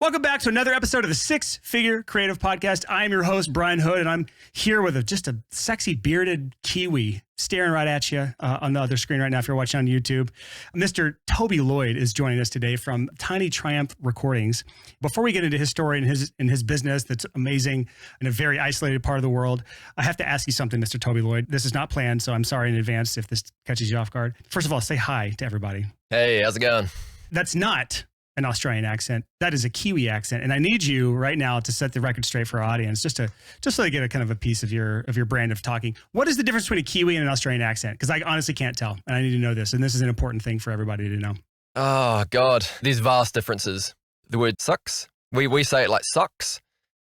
Welcome back to another episode of the Six Figure Creative Podcast. I'm your host, Brian Hood, and I'm here with just a sexy bearded Kiwi staring right at you on the other screen right now if you're watching on YouTube. Mr. Toby Lloyd is joining us today from Tiny Triumph Recordings. Before we get into his story and his business that's amazing in a very isolated part of the world, I have to ask you something, Mr. Toby Lloyd. This is not planned, so I'm sorry in advance if this catches you off guard. First of all, say hi to everybody. Hey, how's it going? That's not an Australian accent. That is a Kiwi accent. And I need you right now to set the record straight for our audience, just so they get a kind of a piece of your brand of talking. What is the difference between a Kiwi and an Australian accent? Because I honestly can't tell, and I need to know this. And this is an important thing for everybody to know. Oh, God. There's vast differences. The word sucks, we say it like sucks,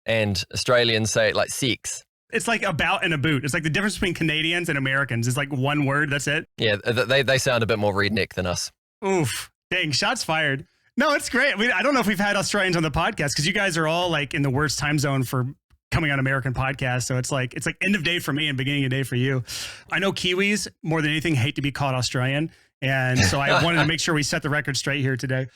and Australians say it like seeks. It's like about and a boot. It's like the difference between Canadians and Americans is like one word. That's it. Yeah, they sound a bit more redneck than us. Oof. Dang, shots fired. No, it's great. I mean, I don't know if we've had Australians on the podcast because you guys are all like in the worst time zone for coming on American podcasts. So it's like end of day for me and beginning of day for you. I know Kiwis more than anything hate to be called Australian. And so I wanted to make sure we set the record straight here today.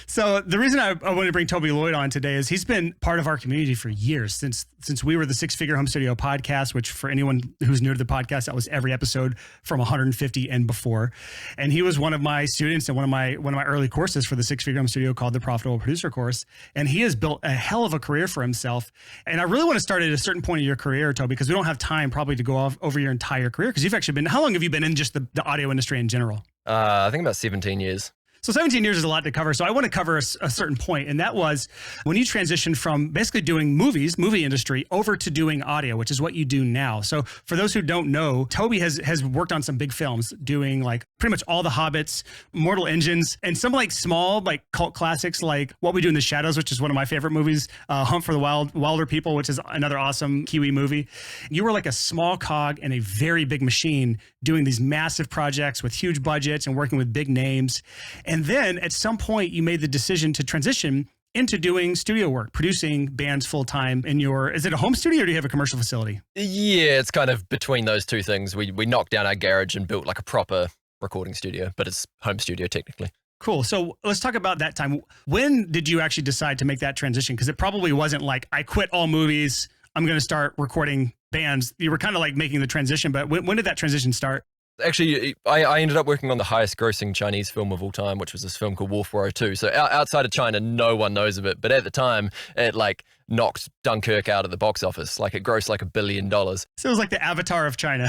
So the reason I wanted to bring Toby Lloyd on today is he's been part of our community for years, since we were the Six Figure Home Studio podcast, which for anyone who's new to the podcast, that was every episode from 150 and before. And he was one of my students in one of my early courses for the Six Figure Home Studio called the Profitable Producer Course. And he has built a hell of a career for himself. And I really want to start at a certain point of your career, Toby, because we don't have time probably to go over your entire career, because you've actually been, how long have you been in just the audio industry in general? I think about 17 years. So 17 years is a lot to cover. So I want to cover a certain point. And that was when you transitioned from basically doing movie industry over to doing audio, which is what you do now. So for those who don't know, Toby has worked on some big films, doing like pretty much all the Hobbits, Mortal Engines, and some like small like cult classics like What We Do in the Shadows, which is one of my favorite movies, Hunt for the Wilder People, which is another awesome Kiwi movie. You were like a small cog in a very big machine doing these massive projects with huge budgets and working with big names. And then at some point you made the decision to transition into doing studio work, producing bands full time in is it a home studio or do you have a commercial facility? Yeah, it's kind of between those two things. We knocked down our garage and built like a proper recording studio, but it's home studio technically. Cool. So let's talk about that time. When did you actually decide to make that transition? Because it probably wasn't like, I quit all movies, I'm going to start recording bands. You were kind of like making the transition, but when did that transition start? Actually, I ended up working on the highest grossing Chinese film of all time, which was this film called Wolf Warrior 2. So outside of China, no one knows of it. But at the time, it like knocked Dunkirk out of the box office. Like it grossed like $1 billion. So it was like the Avatar of China.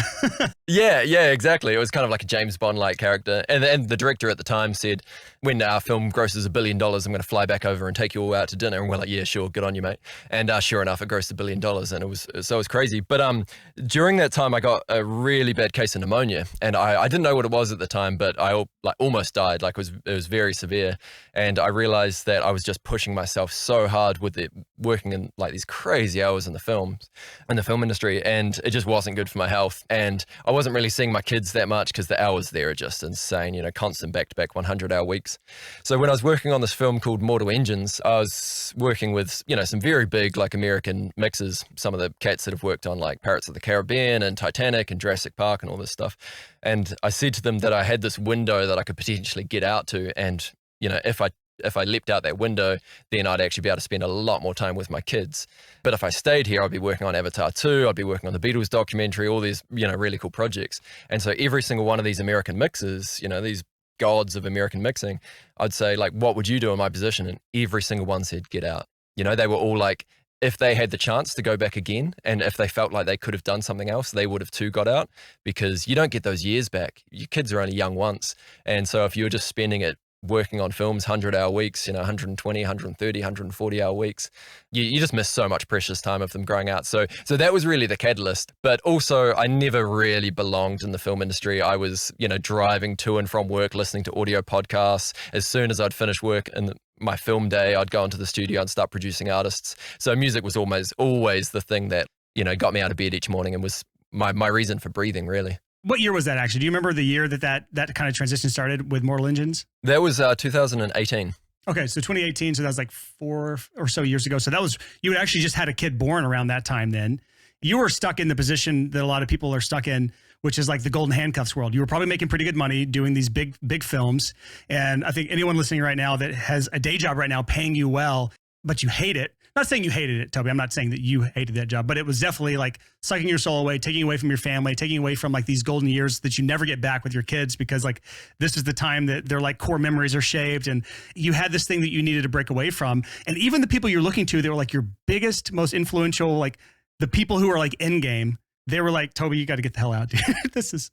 Yeah, exactly. It was kind of like a James Bond-like character. And the director at the time said, when our film grosses $1 billion, I'm going to fly back over and take you all out to dinner. And we're like, yeah, sure, good on you, mate. And sure enough, it grossed $1 billion, and it was crazy. But during that time, I got a really bad case of pneumonia, and I didn't know what it was at the time, but I like almost died. Like it was very severe, and I realized that I was just pushing myself so hard with it, working in like these crazy hours in the film industry, and it just wasn't good for my health. And I wasn't really seeing my kids that much because the hours there are just insane, constant back-to-back 100-hour weeks. So when I was working on this film called Mortal Engines, I was working with, some very big like American mixers, some of the cats that have worked on like Pirates of the Caribbean and Titanic and Jurassic Park and all this stuff. And I said to them that I had this window that I could potentially get out to. And, if I leapt out that window, then I'd actually be able to spend a lot more time with my kids. But if I stayed here, I'd be working on Avatar 2, I'd be working on the Beatles documentary, all these, really cool projects. And so every single one of these American mixers, these gods of American mixing, I'd say like, what would you do in my position? And every single one said, get out. They were all like, if they had the chance to go back again, and if they felt like they could have done something else, they would have too got out, because you don't get those years back. Your kids are only young once. And so if you're just spending it working on films, 100-hour weeks, 120, 130, 140-hour weeks, you just miss so much precious time of them growing out. So that was really the catalyst. But also, I never really belonged in the film industry. I was, driving to and from work, listening to audio podcasts. As soon as I'd finish work in my film day, I'd go into the studio and start producing artists. So music was always the thing that, got me out of bed each morning and was my reason for breathing, really. What year was that actually? Do you remember the year that kind of transition started with Mortal Engines? That was 2018. Okay, so 2018, so that was like 4 or so years ago. So you had actually just had a kid born around that time then. You were stuck in the position that a lot of people are stuck in, which is like the golden handcuffs world. You were probably making pretty good money doing these big films. And I think anyone listening right now that has a day job right now paying you well, but you hate it. Not saying you hated it, Toby. I'm not saying that you hated that job, but it was definitely like sucking your soul away, taking away from your family, taking away from like these golden years that you never get back with your kids, because like this is the time that their like core memories are shaped, and you had this thing that you needed to break away from. And even the people you're looking to, they were like your biggest, most influential, like the people who are like end game. They were like, Toby, you got to get the hell out, dude. This is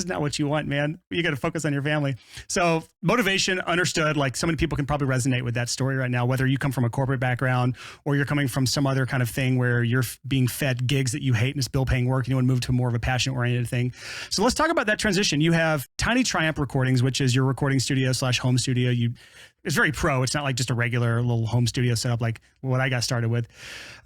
not what you want, man. You got to focus on your family. So motivation, understood. Like so many people can probably resonate with that story right now, whether you come from a corporate background or you're coming from some other kind of thing where you're being fed gigs that you hate and it's bill paying work and you want to move to more of a passion oriented thing. So let's talk about that transition. You have Tiny Triumph Recordings, which is your recording studio / home studio. It's very pro. It's not like just a regular little home studio setup like what I got started with.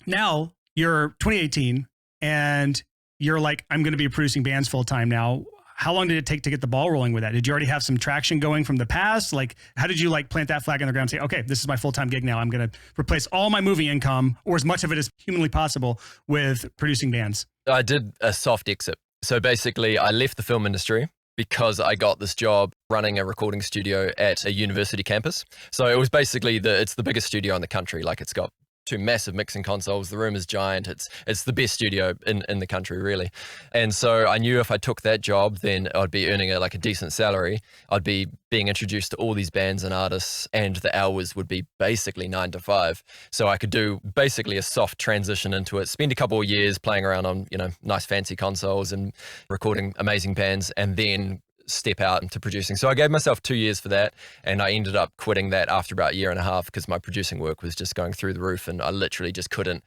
Now you're 2018 and you're like, I'm going to be producing bands full time now. How long did it take to get the ball rolling with that? Did you already have some traction going from the past? Like, how did you like plant that flag on the ground and say, okay, this is my full-time gig now. I'm going to replace all my movie income, or as much of it as humanly possible, with producing bands? I did a soft exit. So basically, I left the film industry because I got this job running a recording studio at a university campus. So it was basically it's the biggest studio in the country. Like it's got 2 massive mixing consoles. The room is giant. It's the best studio in the country, really. And so I knew if I took that job, then I'd be earning a decent salary. I'd be being introduced to all these bands and artists, and the hours would be basically 9 to 5. So I could do basically a soft transition into it, spend a couple of years playing around on, nice fancy consoles and recording amazing bands, and then step out into producing. So I gave myself 2 years for that, and I ended up quitting that after about a year and a half because my producing work was just going through the roof, and I literally just couldn't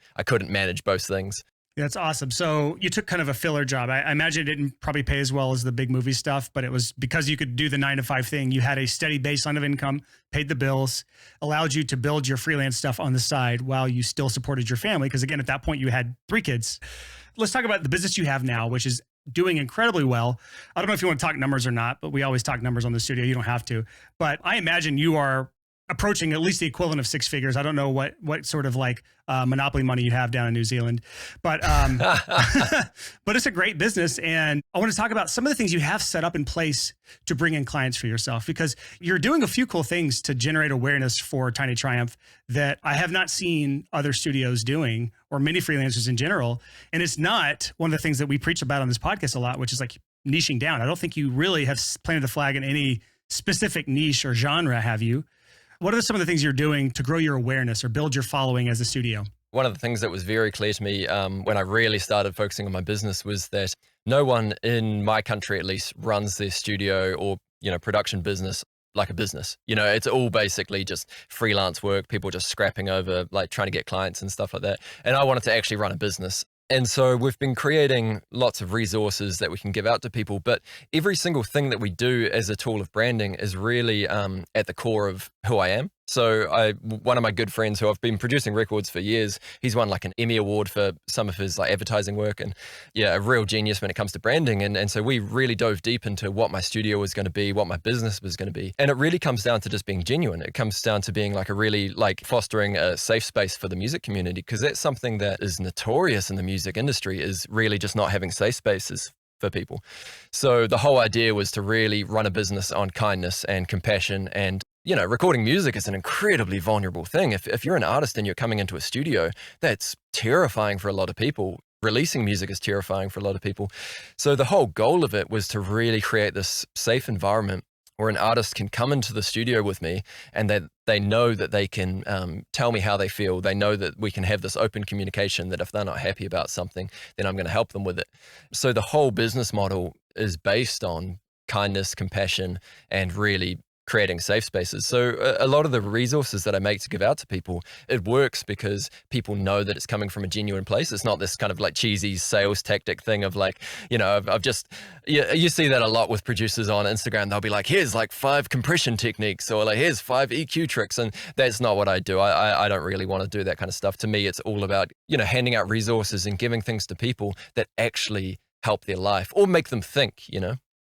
manage both things. Yeah, that's awesome. So you took kind of a filler job. I imagine it didn't probably pay as well as the big movie stuff, but it was because you could do the 9 to 5 thing. You had a steady baseline of income, paid the bills, allowed you to build your freelance stuff on the side while you still supported your family. Because again, at that point you had 3 kids. Let's talk about the business you have now, which is doing incredibly well. I don't know if you want to talk numbers or not, but we always talk numbers on the studio. You don't have to, but I imagine you are approaching at least the equivalent of 6 figures. I don't know what sort of like monopoly money you have down in New Zealand, but but it's a great business. And I want to talk about some of the things you have set up in place to bring in clients for yourself, because you're doing a few cool things to generate awareness for Tiny Triumph that I have not seen other studios doing, or many freelancers in general. And it's not one of the things that we preach about on this podcast a lot, which is like niching down. I don't think you really have planted the flag in any specific niche or genre, have you? What are some of the things you're doing to grow your awareness or build your following as a studio? One of the things that was very clear to me when I really started focusing on my business was that no one in my country, at least, runs their studio or production business like a business. It's all basically just freelance work, people just scrapping over, like trying to get clients and stuff like that. And I wanted to actually run a business. And so we've been creating lots of resources that we can give out to people, but every single thing that we do as a tool of branding is really at the core of who I am. So one of my good friends who I've been producing records for years, he's won like an Emmy award for some of his like advertising work, and a real genius when it comes to branding. And so we really dove deep into what my studio was going to be, what my business was going to be. And it really comes down to just being genuine. It comes down to being like fostering a safe space for the music community, because that's something that is notorious in the music industry, is really just not having safe spaces for people. So the whole idea was to really run a business on kindness and compassion. And recording music is an incredibly vulnerable thing. If you're an artist and you're coming into a studio, that's terrifying for a lot of people. Releasing music is terrifying for a lot of people. So the whole goal of it was to really create this safe environment where an artist can come into the studio with me, and that they know that they can tell me how they feel. They know that we can have this open communication, that if they're not happy about something, then I'm going to help them with it. So the whole business model is based on kindness, compassion, and really creating safe spaces. So a lot of the resources that I make to give out to people, it works because people know that it's coming from a genuine place. It's not this kind of like cheesy sales tactic thing of like, I've just, you see that a lot with producers on Instagram. They'll be like, here's like 5 compression techniques, or like, here's 5 EQ tricks. And that's not what I do. I don't really want to do that kind of stuff. To me, it's all about, handing out resources and giving things to people that actually help their life or make them think,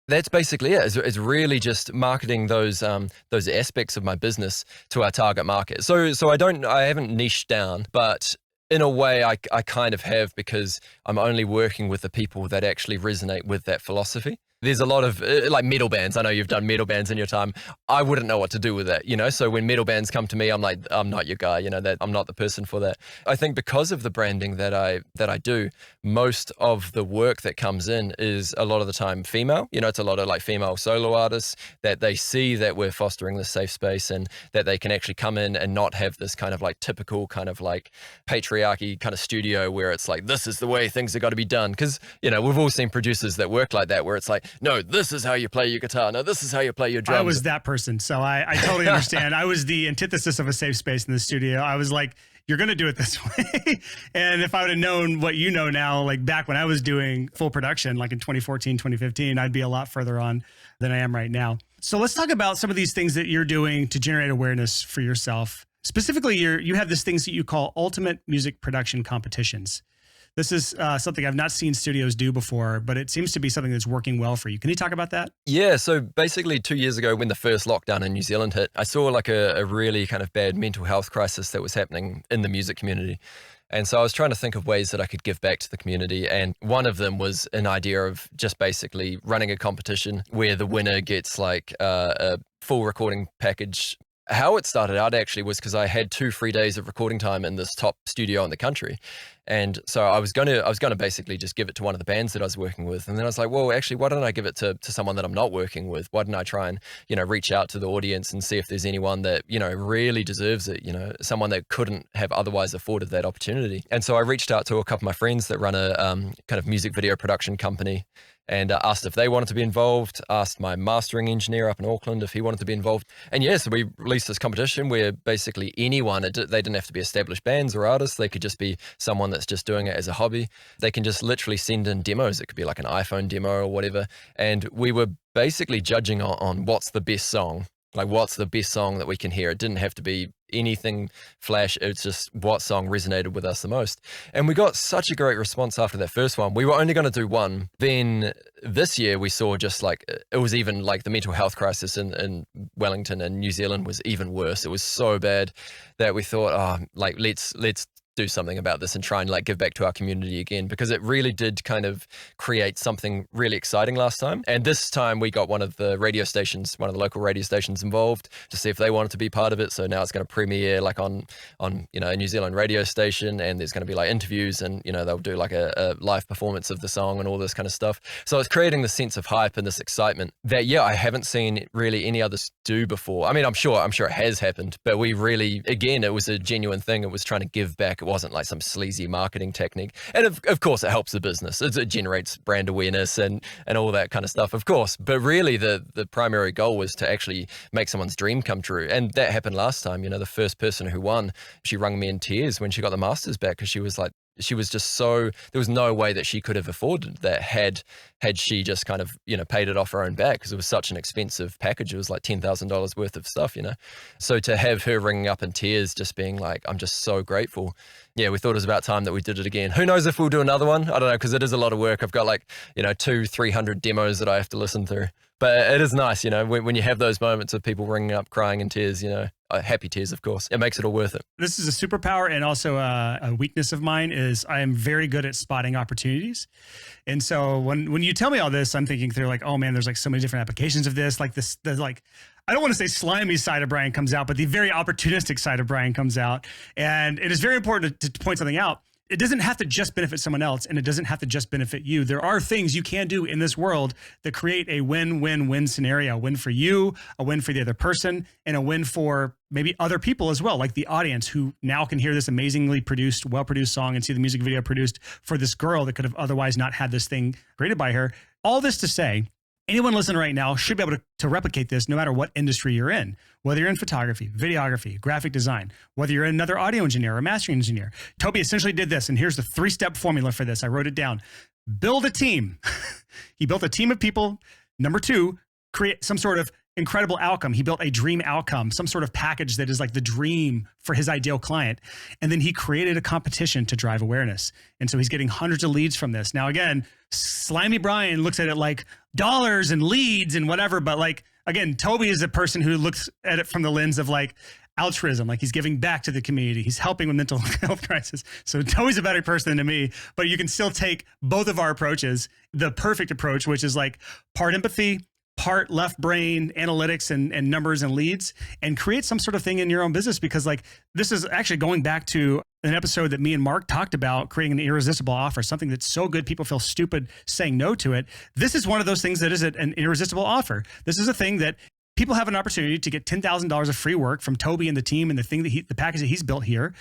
That's basically it. It's really just marketing those aspects of my business to our target market. So I haven't niched down, but in a way I kind of have, because I'm only working with the people that actually resonate with that philosophy. There's a lot of like metal bands. I know you've done metal bands in your time. I wouldn't know what to do with that, you know? So when metal bands come to me, I'm like, I'm not your guy, you know, that I'm not the person for that. I think because of the branding that I do, most of the work that comes in is a lot of the time female. You know, it's a lot of like female solo artists that they see that we're fostering this safe space and that they can actually come in and not have this kind of like typical kind of like patriarchy kind of studio where it's like, this is the way things are got to be done. Because, you know, we've all seen producers that work like that where it's like, no, this is how you play your guitar. No, this is how you play your drums. I was that person, so I totally understand. I was the antithesis of a safe space in the studio. I was like, you're going to do it this way. And if I would have known what you know now, like back when I was doing full production, like in 2014, 2015, I'd be a lot further on than I am right now. So let's talk about some of these things that you're doing to generate awareness for yourself. Specifically, you have these things that you call ultimate music production competitions. This is something I've not seen studios do before, but it seems to be something that's working well for you. Can you talk about that? Yeah, so basically 2 years ago when the first lockdown in New Zealand hit, I saw like a really kind of bad mental health crisis that was happening in the music community. And so I was trying to think of ways that I could give back to the community. And one of them was an idea of just basically running a competition where the winner gets like a full recording package. How it started out actually was because I had 2 free days of recording time in this top studio in the country. And so I was going to basically just give it to one of the bands that I was working with. And then I was like, well, actually, why don't I give it to someone that I'm not working with? Why don't I try and, you know, reach out to the audience and see if there's anyone that, you know, really deserves it, you know, someone that couldn't have otherwise afforded that opportunity. And so I reached out to a couple of my friends that run a kind of music video production company and asked if they wanted to be involved, asked my mastering engineer up in Auckland if he wanted to be involved. And yeah, so we released this competition where basically anyone, they didn't have to be established bands or artists, they could just be someone that's just doing it as a hobby. They can just literally send in demos. It could be like an iPhone demo or whatever. And we were basically judging on what's the best song. Like, what's the best song that we can hear? It didn't have to be anything flash. It's just what song resonated with us the most. And we got such a great response after that first one. We were only going to do one. Then this year we saw just like, it was even like the mental health crisis in Wellington and New Zealand was even worse. It was so bad that we thought, oh, like, let's do something about this and try and like give back to our community again, because it really did kind of create something really exciting last time. And this time we got one of the local radio stations involved to see if they wanted to be part of it. So now it's going to premiere like on you know, a New Zealand radio station, and there's going to be like interviews, and you know, they'll do like a live performance of the song and all this kind of stuff. So it's creating this sense of hype and this excitement that, yeah, I haven't seen really any others do before. I mean, I'm sure it has happened, but we really, again, it was a genuine thing. It was trying to give back. It wasn't like some sleazy marketing technique. And of course it helps the business. It generates brand awareness and all that kind of stuff, of course. But really the primary goal was to actually make someone's dream come true. And that happened last time. You know, the first person who won, she wrung me in tears when she got the Masters back, because she was just so, there was no way that she could have afforded that had she just kind of, you know, paid it off her own back, because it was such an expensive package. It was like $10,000 worth of stuff, you know. So to have her ringing up in tears, just being like, I'm just so grateful. Yeah, we thought it was about time that we did it again. Who knows if we'll do another one? I don't know, because it is a lot of work. I've got like, you know, 200-300 demos that I have to listen through. But it is nice, you know, when you have those moments of people ringing up, crying in tears, you know, happy tears, of course. It makes it all worth it. This is a superpower, and also a weakness of mine is I am very good at spotting opportunities. And so when you tell me all this, I'm thinking through like, oh man, there's like so many different applications of this. Like this, there's like, I don't want to say slimy side of Brian comes out, but the very opportunistic side of Brian comes out. And it is very important to point something out. It doesn't have to just benefit someone else, and it doesn't have to just benefit you. There are things you can do in this world that create a win-win-win scenario. A win for you, a win for the other person, and a win for maybe other people as well, like the audience who now can hear this amazingly produced, well-produced song and see the music video produced for this girl that could have otherwise not had this thing created by her. All this to say, anyone listening right now should be able to replicate this no matter what industry you're in, whether you're in photography, videography, graphic design, whether you're another audio engineer or mastering engineer. Toby essentially did this, and here's the 3-step formula for this. I wrote it down. Build a team. He built a team of people. Number 2, create some sort of incredible outcome. He built a dream outcome, some sort of package that is like the dream for his ideal client. And then he created a competition to drive awareness. And so he's getting hundreds of leads from this. Now, again, Slimy Brian looks at it like dollars and leads and whatever. But like, again, Toby is a person who looks at it from the lens of like, altruism, like he's giving back to the community. He's helping with mental health crisis. So Toby's a better person than me, but you can still take both of our approaches, the perfect approach, which is like part empathy, part left brain analytics and numbers and leads, and create some sort of thing in your own business. Because like, this is actually going back to an episode that me and Mark talked about, creating an irresistible offer, something that's so good people feel stupid saying no to it. This is one of those things that is an irresistible offer. This is a thing that people have an opportunity to get $10,000 of free work from Toby and the team and the package that he's built here.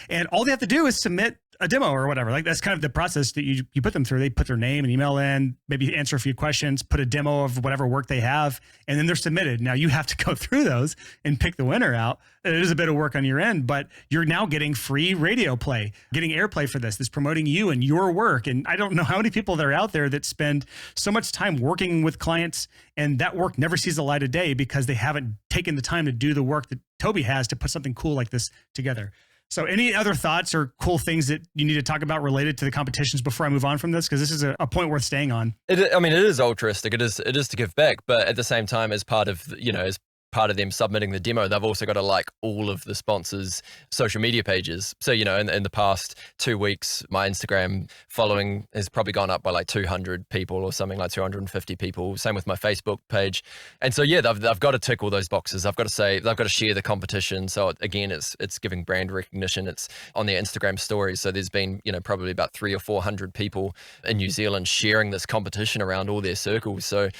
And all they have to do is submit a demo or whatever. Like, that's kind of the process that you put them through. They put their name and email in, maybe answer a few questions, put a demo of whatever work they have, and then they're submitted. Now you have to go through those and pick the winner out. It is a bit of work on your end, but you're now getting free radio play, getting airplay for this. This promoting you and your work. And I don't know how many people there are out there that spend so much time working with clients and that work never sees the light of day because they haven't taken the time to do the work that Toby has to put something cool like this together. So any other thoughts or cool things that you need to talk about related to the competitions before I move on from this? Because this is a point worth staying on. It is altruistic. It is to give back, but at the same time, as part of, as part of them submitting the demo, they've also got to like all of the sponsors' social media pages. So, in the past 2 weeks, my Instagram following has probably gone up by like 200 people or something, like 250 people. Same with my Facebook page. And so, yeah, they've got to tick all those boxes. I've got to say, they've got to share the competition. So again, it's giving brand recognition. It's on their Instagram stories. So there's been, probably about 300 or 400 people in New Zealand sharing this competition around all their circles. So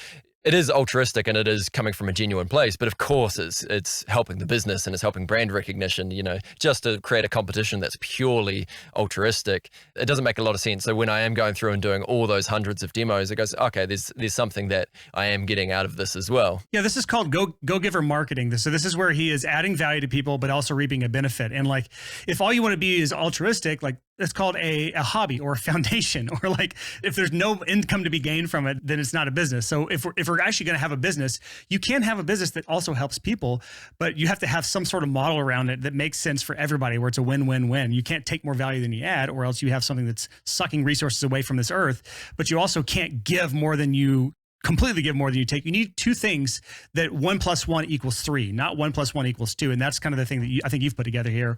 it is altruistic and it is coming from a genuine place, but of course it's helping the business and it's helping brand recognition, just to create a competition that's purely altruistic. It doesn't make a lot of sense. So when I am going through and doing all those hundreds of demos, it goes, okay, there's something that I am getting out of this as well. Yeah, this is called go-giver marketing. So this is where he is adding value to people, but also reaping a benefit. And like, if all you want to be is altruistic, like, it's called a hobby or a foundation, or like, if there's no income to be gained from it, then it's not a business. So if we're actually going to have a business, you can have a business that also helps people, but you have to have some sort of model around it that makes sense for everybody, where it's a win-win-win. You can't take more value than you add, or else you have something that's sucking resources away from this earth, but you also can't give more than you completely give more than you take. You need two things that 1 + 1 = 3, not 1 + 1 = 2. And that's kind of the thing that I think you've put together here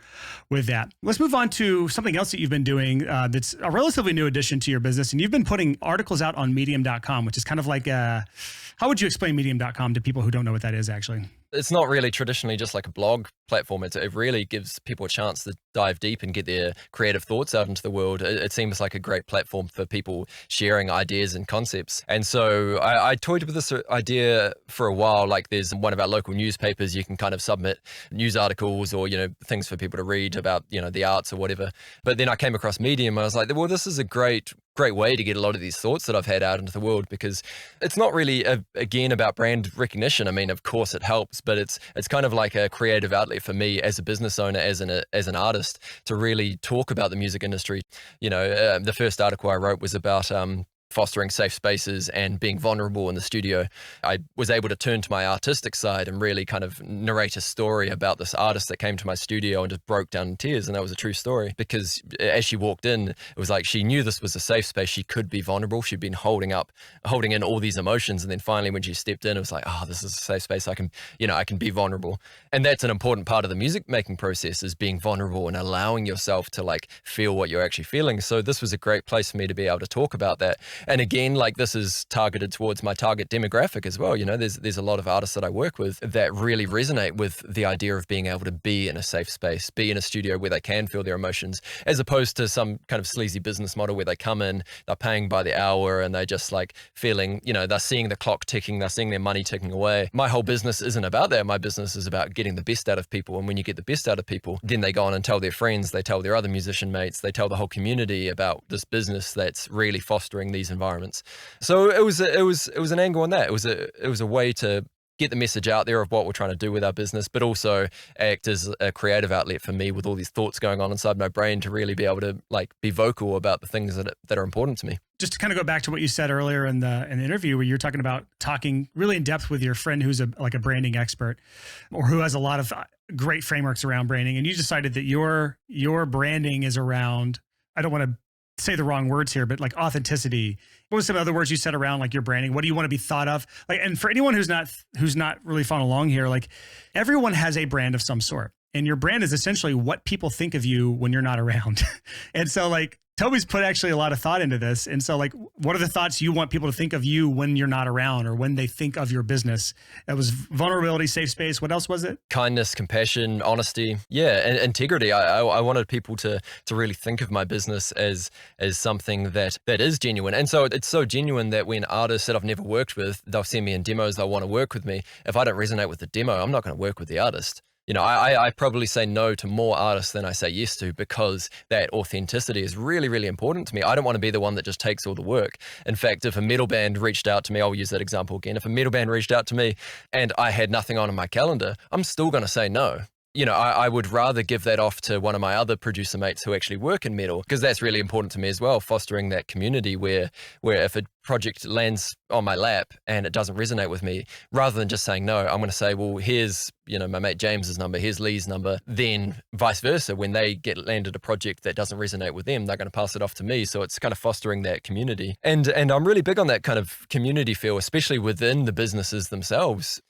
with that. Let's move on to something else that you've been doing that's a relatively new addition to your business. And you've been putting articles out on medium.com, which is kind of like how would you explain medium.com to people who don't know what that is actually? It's not really traditionally just like a blog platform. It really gives people a chance to dive deep and get their creative thoughts out into the world. It seems like a great platform for people sharing ideas and concepts. And so I toyed with this idea for a while. Like, there's one of our local newspapers, you can kind of submit news articles or, things for people to read about, the arts or whatever. But then I came across Medium. I was like, well, this is a great way to get a lot of these thoughts that I've had out into the world, because it's not really again about brand recognition. I mean, of course it helps, but it's kind of like a creative outlet for me as a business owner, as an artist, to really talk about the music industry. The first article I wrote was about fostering safe spaces and being vulnerable in the studio. I was able to turn to my artistic side and really kind of narrate a story about this artist that came to my studio and just broke down in tears. And that was a true story, because as she walked in, it was like she knew this was a safe space. She could be vulnerable. She'd been holding in all these emotions. And then finally, when she stepped in, it was like, oh, this is a safe space. I can be vulnerable. And that's an important part of the music making process, is being vulnerable and allowing yourself to like feel what you're actually feeling. So this was a great place for me to be able to talk about that. And again, like, this is targeted towards my target demographic as well. There's a lot of artists that I work with that really resonate with the idea of being able to be in a safe space, be in a studio where they can feel their emotions, as opposed to some kind of sleazy business model where they come in, they're paying by the hour, and they just like feeling, they're seeing the clock ticking, they're seeing their money ticking away. My whole business isn't about that. My business is about getting the best out of people. And when you get the best out of people, then they go on and tell their friends, they tell their other musician mates, they tell the whole community about this business that's really fostering these environments. So it was an angle on that. It was a way to get the message out there of what we're trying to do with our business, but also act as a creative outlet for me with all these thoughts going on inside my brain, to really be able to like be vocal about the things that are important to me. Just to kind of go back to what you said earlier in the interview, where you're talking about talking really in depth with your friend who's a branding expert, or who has a lot of great frameworks around branding, and you decided that your branding is around, I don't want to say the wrong words here, but like authenticity. What was some other words you said around like your branding? What do you want to be thought of? Like, and for anyone who's not really following along here, like, everyone has a brand of some sort. And your brand is essentially what people think of you when you're not around. And so like Toby's put actually a lot of thought into this. And so like, what are the thoughts you want people to think of you when you're not around or when they think of your business? It was vulnerability, safe space. What else was it? Kindness, compassion, honesty. Yeah. And integrity. I wanted people to really think of my business as something that is genuine. And so it's so genuine that when artists that I've never worked with, they'll send me in demos, they'll want to work with me. If I don't resonate with the demo, I'm not going to work with the artist. You know, I probably say no to more artists than I say yes to because that authenticity is really, really important to me. I don't want to be the one that just takes all the work. In fact, if a metal band reached out to me, I'll use that example again. If a metal band reached out to me and I had nothing on in my calendar, I'm still going to say no. You know, I would rather give that off to one of my other producer mates who actually work in metal, because that's really important to me as well, fostering that community where if a project lands on my lap and it doesn't resonate with me, rather than just saying no, I'm going to say, well, here's, you know, my mate James's number, here's Lee's number. Then vice versa, when they get landed a project that doesn't resonate with them, they're going to pass it off to me. So it's kind of fostering that community. And I'm really big on that kind of community feel, especially within the businesses themselves.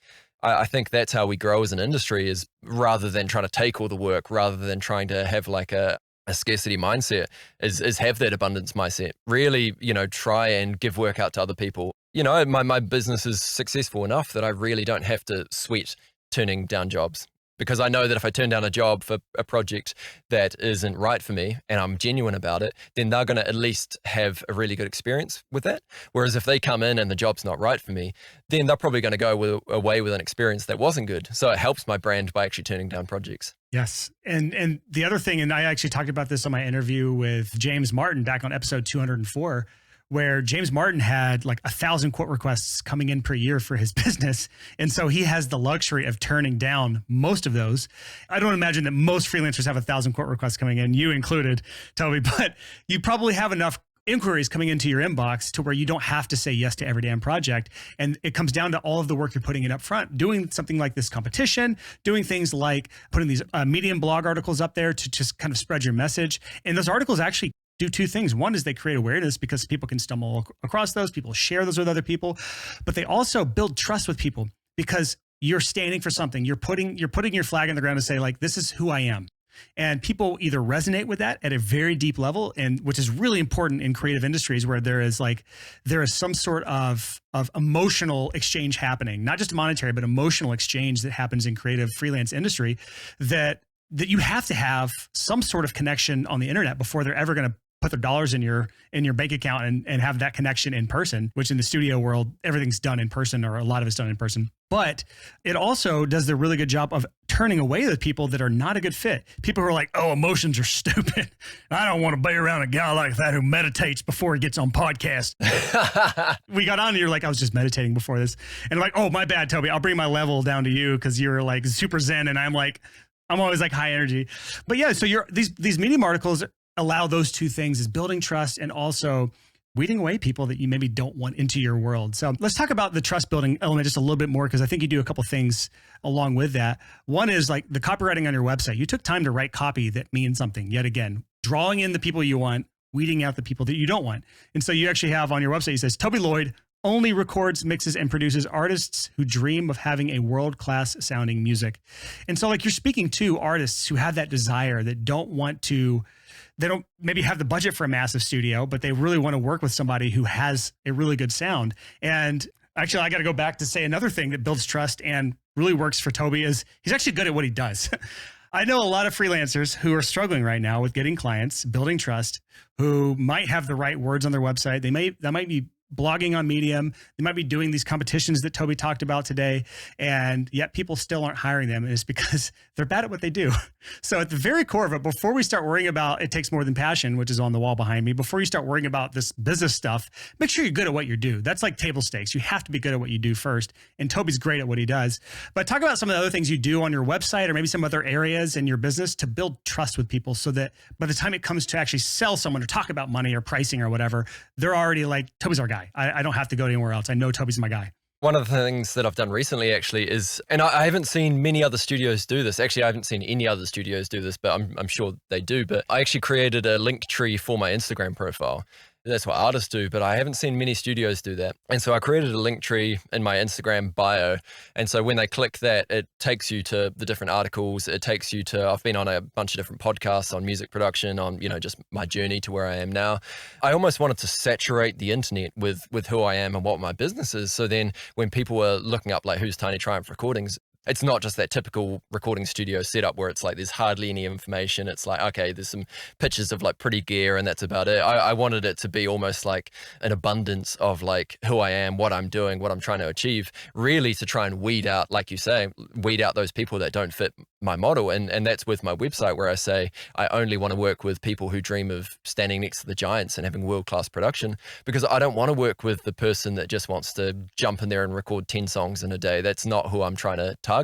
I think that's how we grow as an industry, is rather than trying to take all the work, rather than trying to have like a scarcity mindset, is have that abundance mindset. Really, you know, try and give work out to other people. You know, my business is successful enough that I really don't have to sweat turning down jobs. Because I know that if I turn down a job for a project that isn't right for me and I'm genuine about it, then they're going to at least have a really good experience with that. Whereas if they come in and the job's not right for me, then they're probably going to go away with an experience that wasn't good. So it helps my brand by actually turning down projects. Yes. And the other thing, and I actually talked about this on my interview with James Martin back on episode 204, where James Martin had like 1,000 quote requests coming in per year for his business. And so he has the luxury of turning down most of those. I don't imagine that most freelancers have 1,000 quote requests coming in, you included, Toby, but you probably have enough inquiries coming into your inbox to where you don't have to say yes to every damn project. And it comes down to all of the work you're putting in up front, doing something like this competition, doing things like putting these Medium blog articles up there to just kind of spread your message. And those articles actually do two things. One is they create awareness because people can stumble across those, people share those with other people, but they also build trust with people because you're standing for something. You're putting your flag in the ground to say like, this is who I am. And people either resonate with that at a very deep level, and which is really important in creative industries where there is some sort of emotional exchange happening, not just monetary, but emotional exchange that happens in creative freelance industry, that you have to have some sort of connection on the internet before they're ever going to put their dollars in your bank account and have that connection in person, which in the studio world, everything's done in person, or a lot of it's done in person. But it also does the really good job of turning away the people that are not a good fit. People who are like, oh, emotions are stupid. I don't want to be around a guy like that who meditates before he gets on podcast. We got on and you're like, I was just meditating before this. And like, oh, my bad, Toby. I'll bring my level down to you because you're like super zen. And I'm always like high energy. But yeah, so these Medium articles allow those two things, is building trust and also weeding away people that you maybe don't want into your world. So let's talk about the trust building element just a little bit more, because I think you do a couple things along with that. One is like the copywriting on your website. You took time to write copy that means something, yet again, drawing in the people you want, weeding out the people that you don't want. And so you actually have on your website, it says, Toby Lloyd only records, mixes, and produces artists who dream of having a world-class sounding music. And so like you're speaking to artists who have that desire, that they don't maybe have the budget for a massive studio, but they really want to work with somebody who has a really good sound. And actually, I got to go back to say another thing that builds trust and really works for Toby is he's actually good at what he does. I know a lot of freelancers who are struggling right now with getting clients, building trust, who might have the right words on their website. They might be blogging on Medium. They might be doing these competitions that Toby talked about today, and yet people still aren't hiring them. And it's because they're bad at what they do. So at the very core of it, before we start worrying about it takes more than passion, which is on the wall behind me, before you start worrying about this business stuff, make sure you're good at what you do. That's like table stakes. You have to be good at what you do first. And Toby's great at what he does. But talk about some of the other things you do on your website or maybe some other areas in your business to build trust with people so that by the time it comes to actually sell someone or talk about money or pricing or whatever, they're already like, Toby's our guy. I don't have to go anywhere else. I know Toby's my guy. One of the things that I've done recently actually is, and I haven't seen many other studios do this. Actually, I haven't seen any other studios do this, but I'm sure they do. But I actually created a link tree for my Instagram profile. That's what artists do, but I haven't seen many studios do that. And so I created a link tree in my Instagram bio. And so when they click that, it takes you to the different articles. It takes you to, I've been on a bunch of different podcasts on music production, on, just my journey to where I am now. I almost wanted to saturate the internet with who I am and what my business is. So then when people were looking up like who's Tiny Triumph Recordings, it's not just that typical recording studio setup where it's like there's hardly any information. It's like, okay, there's some pictures of like pretty gear and that's about it. I wanted it to be almost like an abundance of like who I am, what I'm doing, what I'm trying to achieve, really to try and weed out, like you say, weed out those people that don't fit my model. And that's with my website where I say I only want to work with people who dream of standing next to the giants and having world-class production, because I don't want to work with the person that just wants to jump in there and record 10 songs in a day. That's not who I'm trying to target.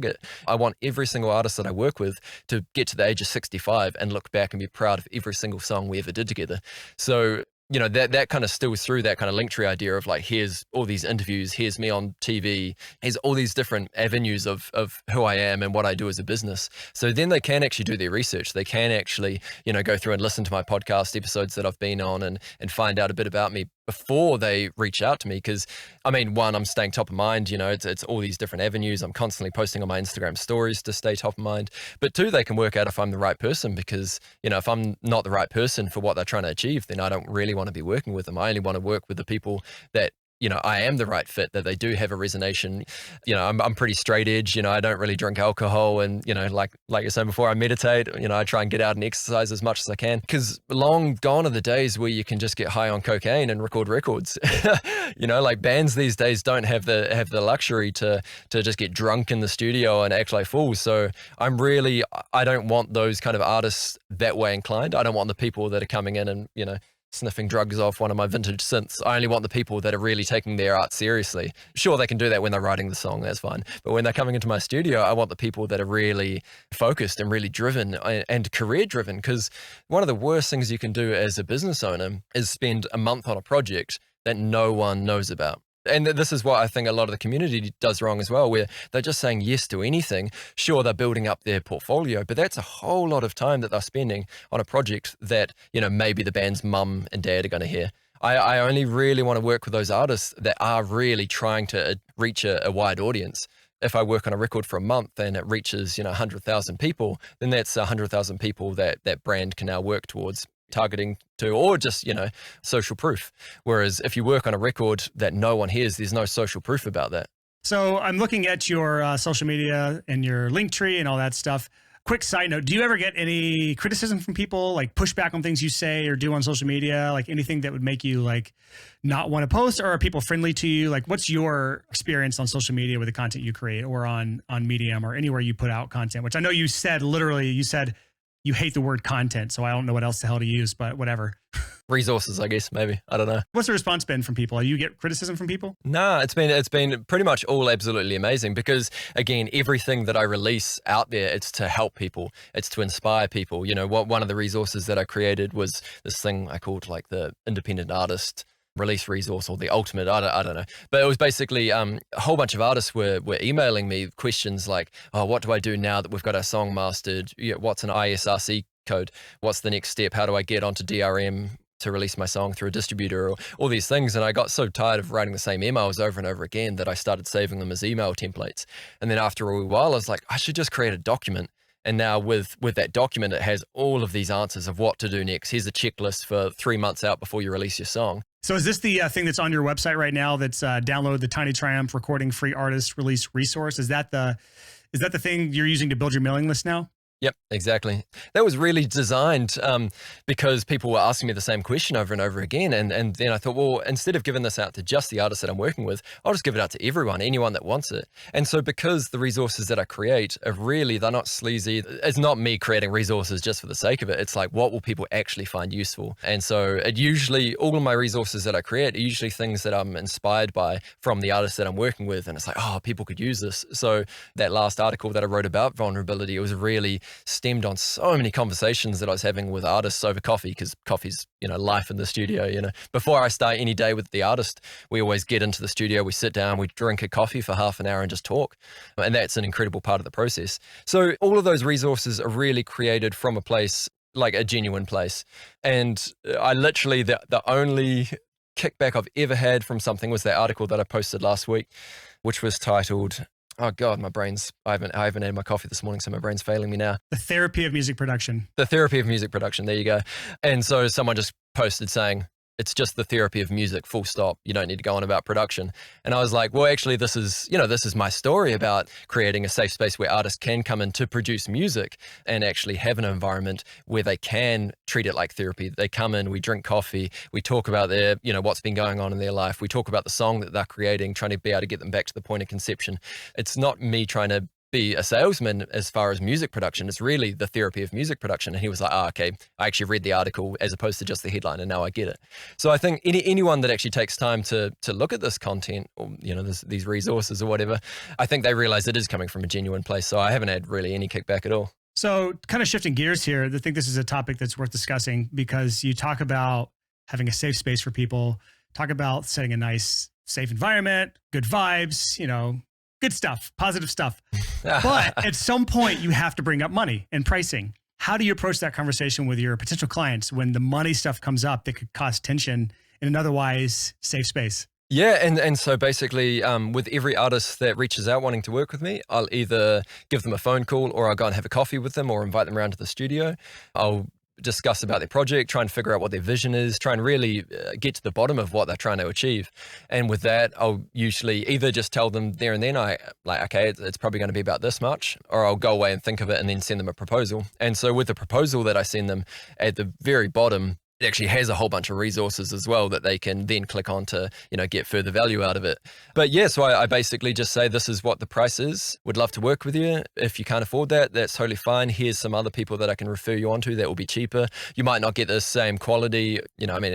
I want every single artist that I work with to get to the age of 65 and look back and be proud of every single song we ever did together. So that kind of stills through that kind of Linktree idea of like, here's all these interviews, here's me on TV, here's all these different avenues of who I am and what I do as a business. So then they can actually do their research. They can actually, go through and listen to my podcast episodes that I've been on and find out a bit about me before they reach out to me. Because one, I'm staying top of mind, it's all these different avenues. I'm constantly posting on my Instagram stories to stay top of mind. But two, they can work out if I'm the right person, because, if I'm not the right person for what they're trying to achieve, then I don't really want to be working with them. I only want to work with the people that I am the right fit, that they do have a resonation. I'm pretty straight edge. I don't really drink alcohol, and like you're saying before, I meditate. I try and get out and exercise as much as I can, because long gone are the days where you can just get high on cocaine and record records. Like bands these days don't have the luxury to just get drunk in the studio and act like fools. So I don't want those kind of artists that way inclined. I don't want the people that are coming in and sniffing drugs off one of my vintage synths. I only want the people that are really taking their art seriously. Sure, they can do that when they're writing the song, that's fine. But when they're coming into my studio, I want the people that are really focused and really driven and career driven. Because one of the worst things you can do as a business owner is spend a month on a project that no one knows about. And this is what I think a lot of the community does wrong as well, where they're just saying yes to anything. Sure, they're building up their portfolio, but that's a whole lot of time that they're spending on a project that, maybe the band's mum and dad are going to hear. I only really want to work with those artists that are really trying to reach a wide audience. If I work on a record for a month and it reaches, 100,000 people, then that's 100,000 people that brand can now work towards targeting to, or just, social proof. Whereas if you work on a record that no one hears, there's no social proof about that. So I'm looking at your social media and your Linktree and all that stuff. Quick side note, do you ever get any criticism from people, like pushback on things you say or do on social media, like anything that would make you like not want to post, or are people friendly to you? Like, what's your experience on social media with the content you create, or on Medium or anywhere you put out content, which I know you said you hate the word content, so I don't know what else the hell to use, but whatever. Resources, I guess, maybe. I don't know. What's the response been from people? You get criticism from people? No, it's been pretty much all absolutely amazing, because again, everything that I release out there, it's to help people. It's to inspire people. One of the resources that I created was this thing I called like the independent artist release resource, or the ultimate, I don't know. But it was basically a whole bunch of artists were emailing me questions like, oh, what do I do now that we've got our song mastered? What's an ISRC code? What's the next step? How do I get onto DRM to release my song through a distributor, or all these things? And I got so tired of writing the same emails over and over again that I started saving them as email templates. And then after a while, I was like, I should just create a document. And now with that document, it has all of these answers of what to do next. Here's a checklist for 3 months out before you release your song. So is this the thing that's on your website right now? That's download the Tiny Triumph Recording Free Artist Release Resource. Is that the thing you're using to build your mailing list now? Yep, exactly. That was really designed because people were asking me the same question over and over again. And then I thought, well, instead of giving this out to just the artists that I'm working with, I'll just give it out to everyone, anyone that wants it. And so because the resources that I create are really, they're not sleazy. It's not me creating resources just for the sake of it. It's like, what will people actually find useful? And so it usually, all of my resources that I create are usually things that I'm inspired by from the artists that I'm working with. And it's like, oh, people could use this. So that last article that I wrote about vulnerability, it was really stemmed on so many conversations that I was having with artists over coffee, because coffee's, life in the studio. Before I start any day with the artist, we always get into the studio, we sit down, we drink a coffee for half an hour and just talk. And that's an incredible part of the process. So all of those resources are really created from a place like a genuine place. And I literally, the only kickback I've ever had from something was that article that I posted last week, which was titled, oh God, I haven't had my coffee this morning, so my brain's failing me now. The therapy of music production. The therapy of music production. There you go. And so someone just posted saying, it's just the therapy of music, full stop. You don't need to go on about production. And I was like, well, actually, this is my story about creating a safe space where artists can come in to produce music and actually have an environment where they can treat it like therapy. They come in, we drink coffee, we talk about their, what's been going on in their life. We talk about the song that they're creating, trying to be able to get them back to the point of conception. It's not me trying to be a salesman as far as music production. It's really the therapy of music production. And he was like, okay, I actually read the article as opposed to just the headline, and now I get it. So I think anyone that actually takes time to look at this content, or these resources or whatever, I think they realize it is coming from a genuine place. So I haven't had really any kickback at all. So kind of shifting gears here, I think this is a topic that's worth discussing, because you talk about having a safe space for people, talk about setting a nice, safe environment, good vibes, good stuff, positive stuff. But at some point you have to bring up money and pricing. How do you approach that conversation with your potential clients when the money stuff comes up that could cause tension in an otherwise safe space? Yeah, and so basically with every artist that reaches out wanting to work with me, I'll either give them a phone call, or I'll go and have a coffee with them, or invite them around to the studio. I'll discuss about their project, try and figure out what their vision is, try and really get to the bottom of what they're trying to achieve. And with that, I'll usually either just tell them there and then, okay, it's probably going to be about this much, or I'll go away and think of it and then send them a proposal. And so with the proposal that I send them, at the very bottom, it actually has a whole bunch of resources as well that they can then click on to, get further value out of it. But yeah, so I basically just say, this is what the price is. Would love to work with you. If you can't afford that, that's totally fine. Here's some other people that I can refer you on to that will be cheaper. You might not get the same quality.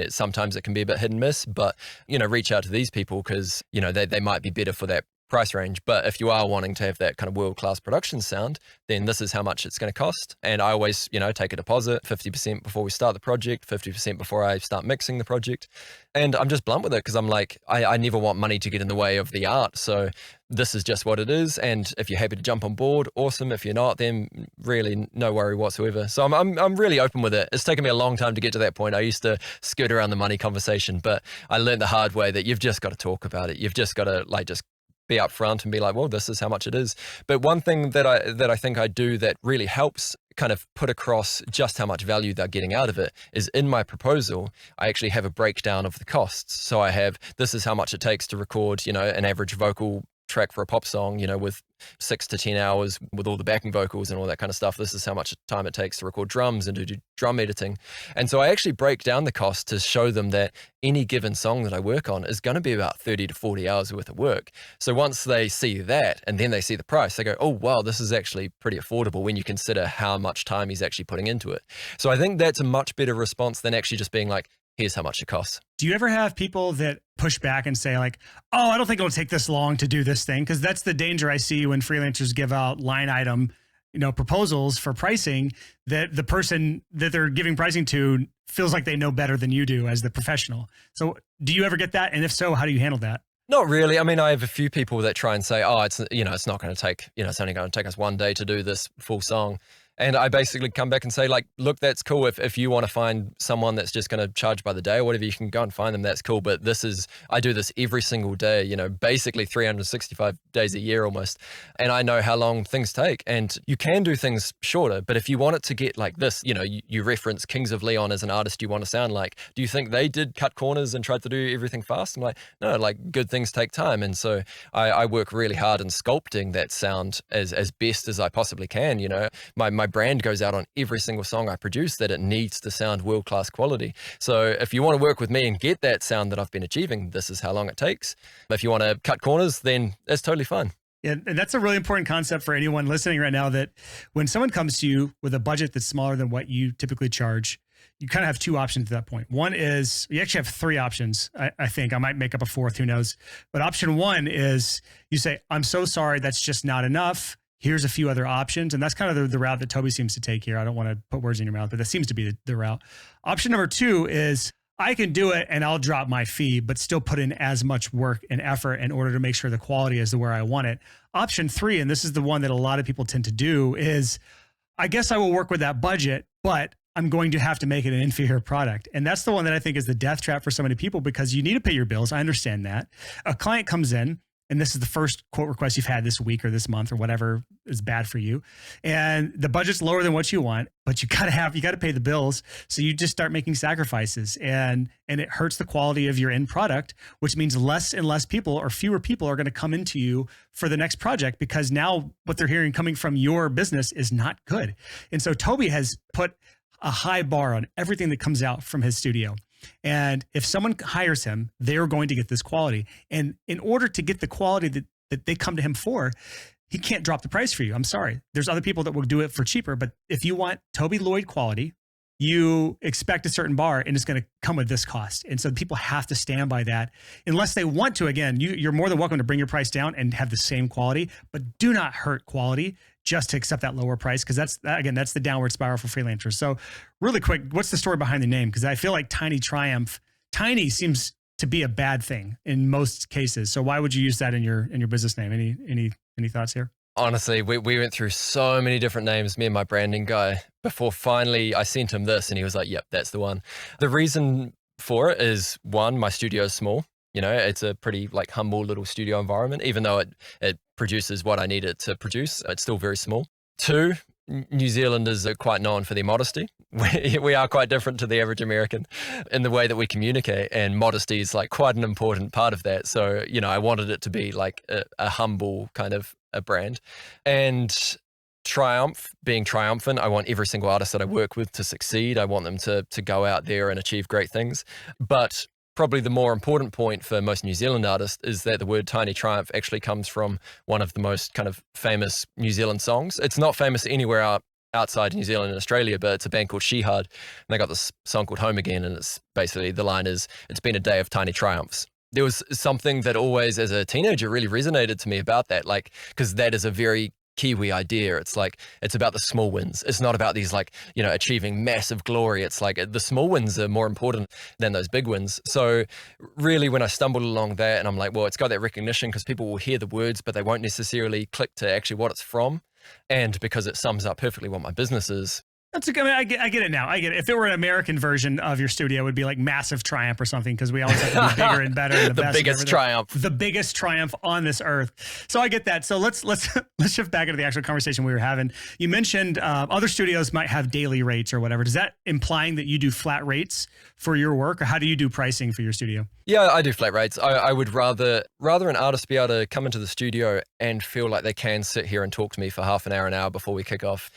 Sometimes it can be a bit hit and miss, but, reach out to these people because, they might be better for that price range. But if you are wanting to have that kind of world-class production sound, then this is how much it's going to cost. And I always, take a deposit, 50% before we start the project, 50% before I start mixing the project. And I'm just blunt with it because I'm like, I never want money to get in the way of the art. So this is just what it is. And if you're happy to jump on board, awesome. If you're not, then really no worry whatsoever. So I'm really open with it. It's taken me a long time to get to that point. I used to skirt around the money conversation, but I learned the hard way that you've just got to talk about it. You've just got to just be upfront and be like, well, this is how much it is. But one thing that I think I do that really helps kind of put across just how much value they're getting out of it is in my proposal, I actually have a breakdown of the costs. So I have, this is how much it takes to record, an average vocal track for a pop song, with 6 to 10 hours with all the backing vocals and all that kind of stuff. This is how much time it takes to record drums and do drum editing. And so I actually break down the cost to show them that any given song that I work on is going to be about 30 to 40 hours worth of work. So once they see that and then they see the price, they go, oh, wow, this is actually pretty affordable when you consider how much time he's actually putting into it. So I think that's a much better response than actually just being like, here's how much it costs. Do you ever have people that push back and say like, oh, I don't think it'll take this long to do this thing? Because that's the danger I see when freelancers give out line item, proposals for pricing, that the person that they're giving pricing to feels like they know better than you do as the professional. So do you ever get that? And if so, how do you handle that? Not really. I mean, I have a few people that try and say, oh, it's not going to take, it's only going to take us one day to do this full song. And I basically come back and say, like, look, that's cool. If you want to find someone that's just going to charge by the day or whatever, you can go and find them. That's cool. But I do this every single day, basically 365 days a year almost. And I know how long things take. And you can do things shorter. But if you want it to get like this, you reference Kings of Leon as an artist you want to sound like. Do you think they did cut corners and tried to do everything fast? I'm like, no, like good things take time. And so I work really hard in sculpting that sound as best as I possibly can. My brand goes out on every single song I produce that it needs to sound world-class quality. So if you want to work with me and get that sound that I've been achieving, this is how long it takes. If you want to cut corners, then that's totally fine. Yeah, and that's a really important concept for anyone listening right now, that when someone comes to you with a budget that's smaller than what you typically charge, you kind of have two options at that point. One is, you actually have three options. I think I might make up a fourth, who knows? But option one is you say, I'm so sorry, that's just not enough. Here's a few other options. And that's kind of the route that Toby seems to take here. I don't want to put words in your mouth, but that seems to be the route. Option number two is, I can do it and I'll drop my fee, but still put in as much work and effort in order to make sure the quality is where I want it. Option three, and this is the one that a lot of people tend to do, is I guess I will work with that budget, but I'm going to have to make it an inferior product. And that's the one that I think is the death trap for so many people, because you need to pay your bills. I understand that. A client comes in, and this is the first quote request you've had this week or this month or whatever is bad for you. And the budget's lower than what you want, but you got to pay the bills. So you just start making sacrifices, and it hurts the quality of your end product, which means less and less people or fewer people are going to come into you for the next project, because now what they're hearing coming from your business is not good. And so Toby has put a high bar on everything that comes out from his studio. And if someone hires him, they're going to get this quality. And in order to get the quality that they come to him for, he can't drop the price for you. I'm sorry. There's other people that will do it for cheaper. But if you want Toby Lloyd quality, you expect a certain bar, and it's going to come with this cost. And so people have to stand by that unless they want to. Again, you're more than welcome to bring your price down and have the same quality, but do not hurt quality just to accept that lower price, because that's the downward spiral for freelancers. So really quick, what's the story behind the name? Because I feel like Tiny seems to be a bad thing in most cases. So why would you use that in your business name? Any thoughts here? Honestly, we went through so many different names, me and my branding guy, before finally I sent him this and he was like, yep, that's the one. The reason for it is, one, my studio is small. You know, it's a pretty like humble little studio environment. Even though it produces what I need it to produce, it's still very small. Two, New Zealanders are quite known for their modesty. We are quite different to the average American in the way that we communicate, and modesty is like quite an important part of that. So, you know, I wanted it to be like a humble kind of a brand. And triumph, being triumphant, I want every single artist that I work with to succeed. I want them to go out there and achieve great things. But probably the more important point for most New Zealand artists is that the word Tiny Triumph actually comes from one of the most kind of famous New Zealand songs. It's not famous anywhere outside New Zealand and Australia, but it's a band called Shehad, and they got this song called Home Again, and it's basically, the line is, it's been a day of tiny triumphs. There was something that always, as a teenager, really resonated to me about that, like, because that is a very Kiwi idea. It's like, it's about the small wins. It's not about these like, you know, achieving massive glory. It's like the small wins are more important than those big wins. So really when I stumbled along that, and I'm like, well, it's got that recognition because people will hear the words, but they won't necessarily click to actually what it's from. And because it sums up perfectly what my business is. That's I mean, I get it now. I get it. If it were an American version of your studio, it would be like Massive Triumph or something, because we always have to be bigger and better. And the best biggest triumph. The biggest triumph on this earth. So I get that. So let's shift back into the actual conversation we were having. You mentioned other studios might have daily rates or whatever. Does that implying that you do flat rates for your work, or how do you do pricing for your studio? Yeah, I do flat rates. I would rather an artist be able to come into the studio and feel like they can sit here and talk to me for half an hour before we kick off.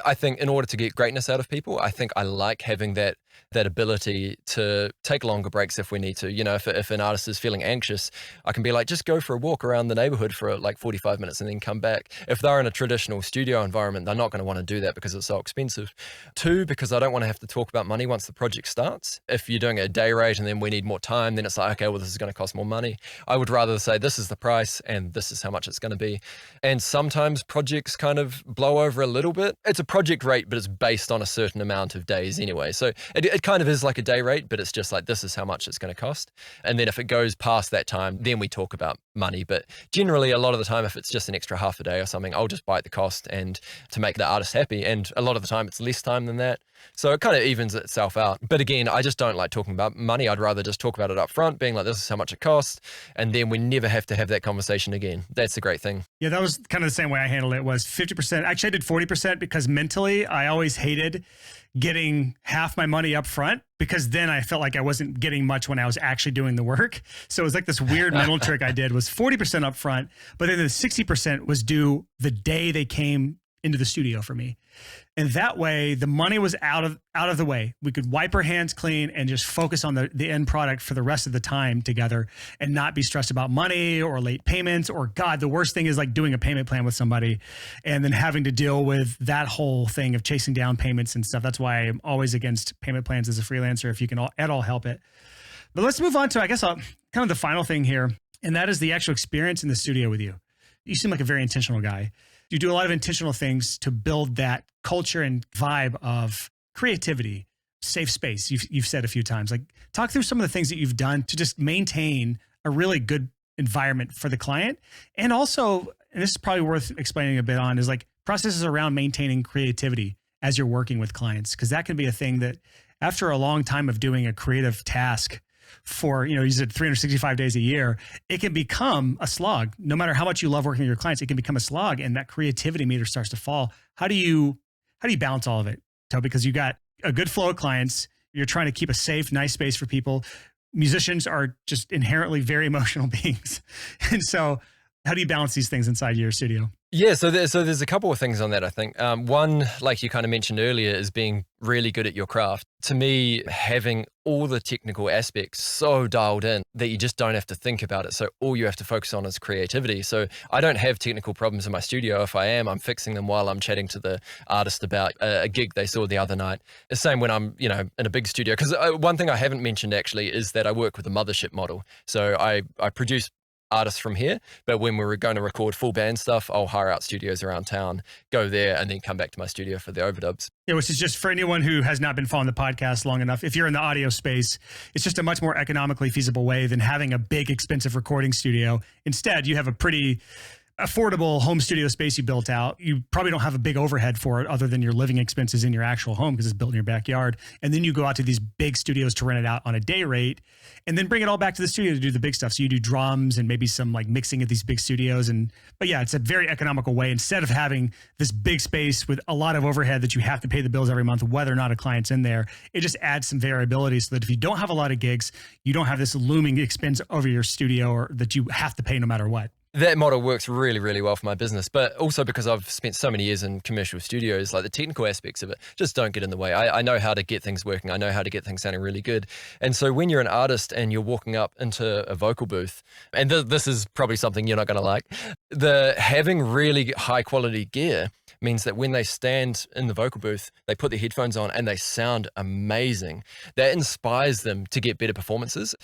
I think in order to get greatness out of people, I think I like having that ability to take longer breaks if we need to. You know, if an artist is feeling anxious, I can be like, just go for a walk around the neighborhood for like 45 minutes and then come back. If they're in a traditional studio environment, they're not going to want to do that because it's so expensive. Two, because I don't want to have to talk about money once the project starts. If you're doing a day rate and then we need more time, then it's like, okay, well, this is going to cost more money. I would rather say this is the price and this is how much it's going to be. And sometimes projects kind of blow over a little bit. It's a project rate, but it's based on a certain amount of days anyway. So it kind of is like a day rate, but it's just like, this is how much it's going to cost. And then if it goes past that time, then we talk about money. But generally, a lot of the time, if it's just an extra half a day or something, I'll just bite the cost and to make the artist happy. And a lot of the time, it's less time than that. So it kind of evens itself out. But again, I just don't like talking about money. I'd rather just talk about it up front, being like, this is how much it costs. And then we never have to have that conversation again. That's the great thing. Yeah, that was kind of the same way I handled it, was 50%. Actually, I did 40% because mentally, I always hated getting half my money up front, because then I felt like I wasn't getting much when I was actually doing the work. So it was like this weird mental trick I did, was 40% up front, but then the 60% was due the day they came into the studio for me. And that way the money was out of the way. We could wipe our hands clean and just focus on the end product for the rest of the time together and not be stressed about money or late payments, or God, the worst thing is like doing a payment plan with somebody and then having to deal with that whole thing of chasing down payments and stuff. That's why I'm always against payment plans as a freelancer, if you can at all help it. But let's move on to, I guess, kind of the final thing here. And that is the actual experience in the studio with you. You seem like a very intentional guy. You do a lot of intentional things to build that culture and vibe of creativity, safe space. You've said a few times, like, talk through some of the things that you've done to just maintain a really good environment for the client. And also, and this is probably worth explaining a bit on, is like processes around maintaining creativity as you're working with clients. Because that can be a thing that after a long time of doing a creative task for, you said 365 days a year, it can become a slog. No matter how much you love working with your clients, it can become a slog, and that creativity meter starts to fall. How do you balance all of it, Toby? Because you got a good flow of clients. You're trying to keep a safe, nice space for people. Musicians are just inherently very emotional beings. And so how do you balance these things inside your studio? Yeah, so there's a couple of things on that, I think. One, like you kind of mentioned earlier, is being really good at your craft. To me, having all the technical aspects so dialed in that you just don't have to think about it. So all you have to focus on is creativity. So I don't have technical problems in my studio. If I am, I'm fixing them while I'm chatting to the artist about a gig they saw the other night. The same when I'm, in a big studio. Because one thing I haven't mentioned actually is that I work with a mothership model. So I produce artists from here, but when we were going to record full band stuff, I'll hire out studios around town, go there, and then come back to my studio for the overdubs. Yeah, which is just for anyone who has not been following the podcast long enough. If you're in the audio space, it's just a much more economically feasible way than having a big, expensive recording studio. Instead, you have a pretty affordable home studio space you built out. You probably don't have a big overhead for it other than your living expenses in your actual home because it's built in your backyard. And then you go out to these big studios to rent it out on a day rate and then bring it all back to the studio to do the big stuff. So you do drums and maybe some like mixing at these big studios. But yeah, it's a very economical way. Instead of having this big space with a lot of overhead that you have to pay the bills every month, whether or not a client's in there, it just adds some variability so that if you don't have a lot of gigs, you don't have this looming expense over your studio or that you have to pay no matter what. That model works really, really well for my business, but also because I've spent so many years in commercial studios, like the technical aspects of it just don't get in the way. I know how to get things working. I know how to get things sounding really good. And so when you're an artist and you're walking up into a vocal booth, and this is probably something you're not going to like, having really high quality gear means that when they stand in the vocal booth, they put their headphones on and they sound amazing. That inspires them to get better performances.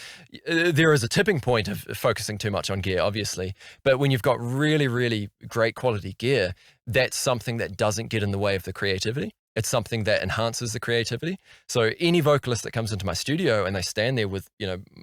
There is a tipping point of focusing too much on gear, obviously, but when you've got really, really great quality gear, that's something that doesn't get in the way of the creativity. It's something that enhances the creativity. So any vocalist that comes into my studio and they stand there with,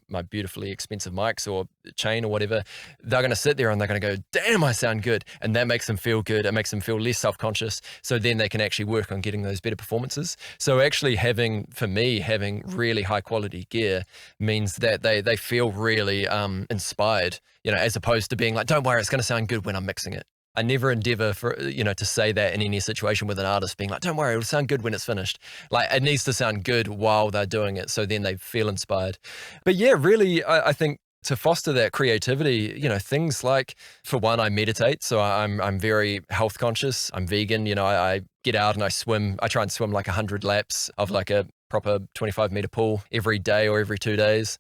my beautifully expensive mics or chain or whatever, they're going to sit there and they're going to go, damn, I sound good. And that makes them feel good. It makes them feel less self-conscious. So then they can actually work on getting those better performances. So actually having really high quality gear means that they feel really inspired, as opposed to being like, don't worry, it's going to sound good when I'm mixing it. I never endeavor for, to say that in any situation with an artist being like, don't worry, it'll sound good when it's finished. Like it needs to sound good while they're doing it. So then they feel inspired. But yeah, really, I think to foster that creativity, things like, for one, I meditate. So I'm very health conscious. I'm vegan. I get out and I swim. I try and swim like 100 laps of like a proper 25-meter pool every day or every 2 days.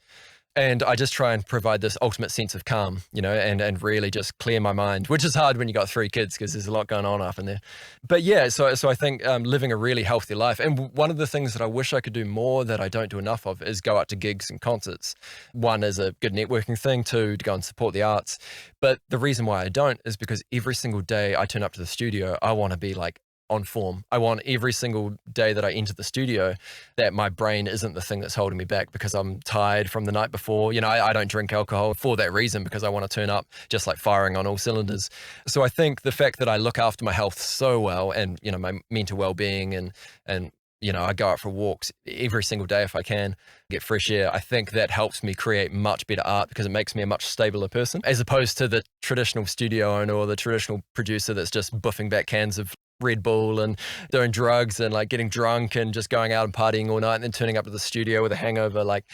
And I just try and provide this ultimate sense of calm, and really just clear my mind, which is hard when you got 3 kids because there's a lot going on up in there. But yeah, so I think living a really healthy life. And one of the things that I wish I could do more that I don't do enough of is go out to gigs and concerts. One is a good networking thing, 2, to go and support the arts. But the reason why I don't is because every single day I turn up to the studio, I want to be like on form. I want every single day that I enter the studio that my brain isn't the thing that's holding me back because I'm tired from the night before. I don't drink alcohol for that reason because I want to turn up just like firing on all cylinders. So I think the fact that I look after my health so well and, my mental well-being and I go out for walks every single day if I can, get fresh air. I think that helps me create much better art because it makes me a much stabler person as opposed to the traditional studio owner or the traditional producer that's just buffing back cans of Red Bull and doing drugs and like getting drunk and just going out and partying all night and then turning up to the studio with a hangover. Like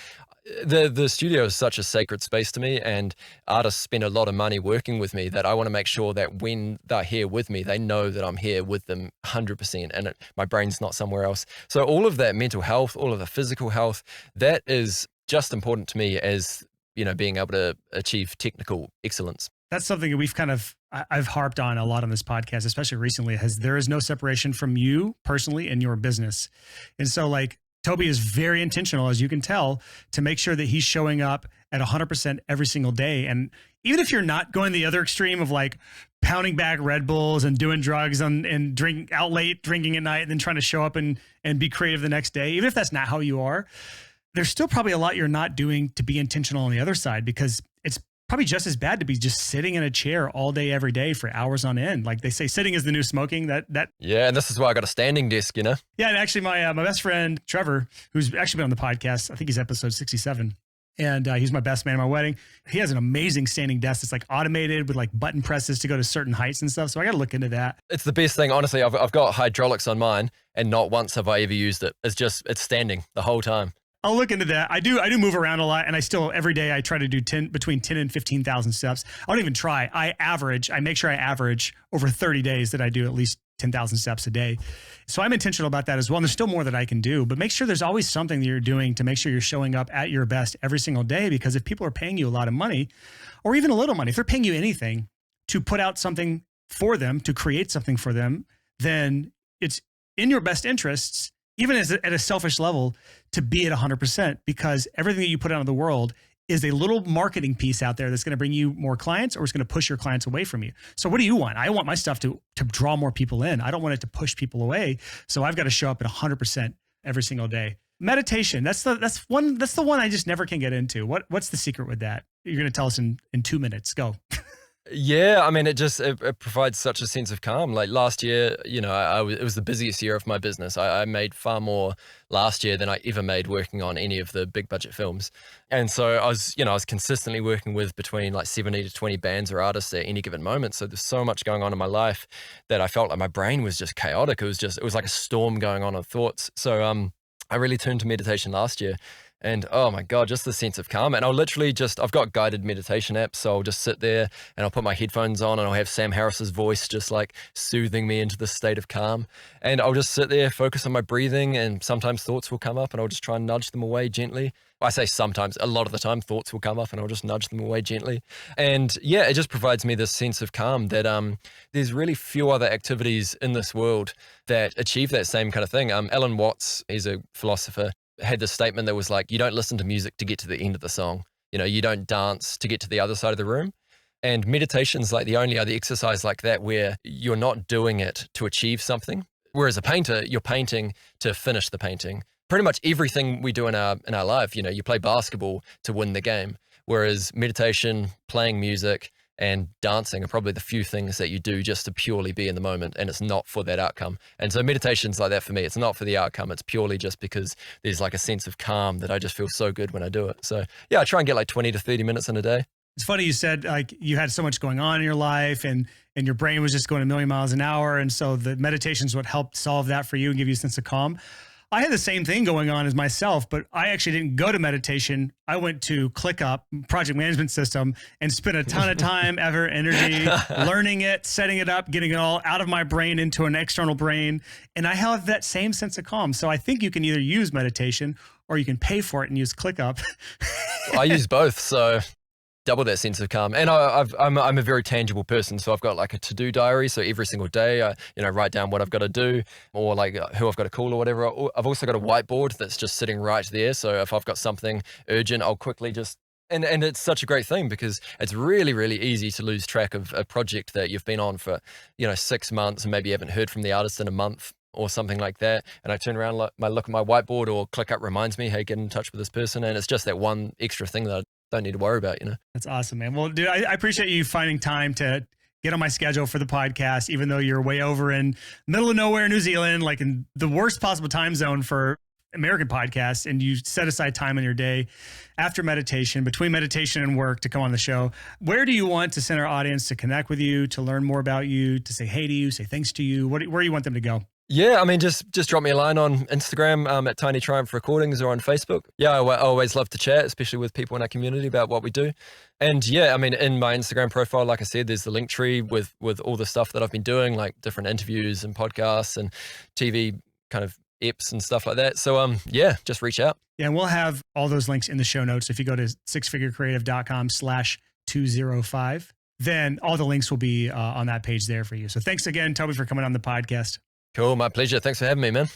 the studio is such a sacred space to me, and artists spend a lot of money working with me that I want to make sure that when they're here with me, they know that I'm here with them 100% and my brain's not somewhere else. So all of that mental health, all of the physical health, that is just important to me as, being able to achieve technical excellence. That's something that I've harped on a lot on this podcast, especially recently, there is no separation from you personally and your business. And so like Toby is very intentional, as you can tell, to make sure that he's showing up at 100% every single day. And even if you're not going the other extreme of like pounding back Red Bulls and doing drugs and drinking out late, drinking at night, and then trying to show up and be creative the next day, even if that's not how you are, there's still probably a lot you're not doing to be intentional on the other side, because it's probably just as bad to be just sitting in a chair all day, every day for hours on end. Like they say, sitting is the new smoking. Yeah, and this is why I got a standing desk, Yeah, and actually my best friend, Trevor, who's actually been on the podcast, I think he's episode 67. And he's my best man at my wedding. He has an amazing standing desk that's like automated with like button presses to go to certain heights and stuff. So I got to look into that. It's the best thing. Honestly, I've got hydraulics on mine and not once have I ever used it. It's standing the whole time. I'll look into that. I do move around a lot, and I still every day I try to do between 10 and 15,000 steps. I don't even try. I make sure I average over 30 days that I do at least 10,000 steps a day. So I'm intentional about that as well. And there's still more that I can do, but make sure there's always something that you're doing to make sure you're showing up at your best every single day. Because if people are paying you a lot of money, or even a little money, if they're paying you anything to put out something for them, to create something for them, then it's in your best interests, even at a selfish level, to be at 100%, because everything that you put out in the world is a little marketing piece out there that's going to bring you more clients, or it's going to push your clients away from you. So what do you want? I want my stuff to draw more people in. I don't want it to push people away. So I've got to show up at 100% every single day. Meditation. That's the one I just never can get into. What's the secret with that? You're going to tell us in 2 minutes. Go. Yeah, I mean, it provides such a sense of calm. Like last year, it was the busiest year of my business. I made far more last year than I ever made working on any of the big budget films. And so I was consistently working with between like 70 to 20 bands or artists at any given moment. So there's so much going on in my life that I felt like my brain was just chaotic. It was like a storm going on of thoughts. So I really turned to meditation last year. And oh my God, just the sense of calm. And I've got guided meditation apps. So I'll just sit there and I'll put my headphones on and I'll have Sam Harris's voice just like soothing me into this state of calm. And I'll just sit there, focus on my breathing, and sometimes thoughts will come up and I'll just try and nudge them away gently. I say sometimes, a lot of the time thoughts will come up and I'll just nudge them away gently. And yeah, it just provides me this sense of calm that there's really few other activities in this world that achieve that same kind of thing. Alan Watts, he's a philosopher, had this statement that was like, you don't listen to music to get to the end of the song. You don't dance to get to the other side of the room. And meditation's like the only other exercise like that where you're not doing it to achieve something. Whereas a painter, you're painting to finish the painting. Pretty much everything we do in our life, you play basketball to win the game. Whereas meditation, playing music, and dancing are probably the few things that you do just to purely be in the moment, and it's not for that outcome. And so meditation's like that for me. It's not for the outcome. It's purely just because there's like a sense of calm that I just feel so good when I do it. So yeah, I try and get like 20 to 30 minutes in a day. It's funny you said like you had so much going on in your life and your brain was just going a million miles an hour. And so the meditation is what helped solve that for you and give you a sense of calm. I had the same thing going on as myself, but I actually didn't go to meditation. I went to ClickUp, project management system, and spent a ton of time, energy, learning it, setting it up, getting it all out of my brain into an external brain. And I have that same sense of calm. So I think you can either use meditation or you can pay for it and use ClickUp. I use both. So double that sense of calm. And I'm a very tangible person. So I've got like a to-do diary. So every single day, I write down what I've got to do or like who I've got to call or whatever. I've also got a whiteboard that's just sitting right there. So if I've got something urgent, I'll quickly just, and it's such a great thing because it's really, really easy to lose track of a project that you've been on for, 6 months and maybe you haven't heard from the artist in a month or something like that. And I turn around, look at my whiteboard or ClickUp reminds me, hey, get in touch with this person. And it's just that one extra thing that I don't need to worry about, That's awesome, man. Well, dude, I appreciate you finding time to get on my schedule for the podcast, even though you're way over in middle of nowhere, New Zealand, like in the worst possible time zone for American podcasts. And you set aside time in your day after meditation, between meditation and work to come on the show. Where do you want to send our audience to connect with you, to learn more about you, to say hey to you, say thanks to you? Where do you want them to go? Yeah, I mean, just drop me a line on Instagram at Tiny Triumph Recordings or on Facebook. Yeah, I always love to chat, especially with people in our community about what we do. And yeah, I mean, in my Instagram profile, like I said, there's the link tree with all the stuff that I've been doing, like different interviews and podcasts and TV kind of eps and stuff like that. So yeah, just reach out. Yeah, and we'll have all those links in the show notes. If you go to sixfigurecreative.com/205, then all the links will be on that page there for you. So thanks again, Toby, for coming on the podcast. Cool. My pleasure. Thanks for having me, man.